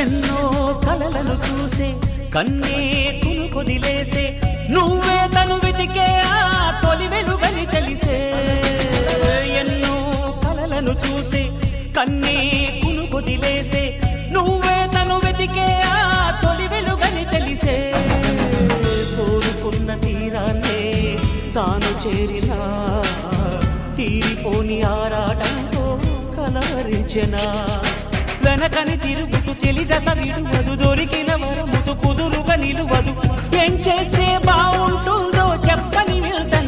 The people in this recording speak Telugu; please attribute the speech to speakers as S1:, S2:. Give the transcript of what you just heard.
S1: ఎన్నో కలలను చూసే కన్నే కొదిలేసే నువ్వే తను వెతికే ఆ తొలి వెలుగని తెలిసే ఎన్నో కలలను చూసే కన్నే కొదిలేసే నువ్వే తను వెతికే ఆ తొలి వెలుగని తెలిసే కోరుకున్న తీరాన్నే తాను చేరినా తీరిపోని ఆరాటంతో కలవరించెనా వెనకని తిరుగుతూ చెలి జత విడువదు దొరికిన వరముతు కుదురుగా నిలువదు ఏం చేస్తే బాగుంటుందో చెప్పని వెళ్తాను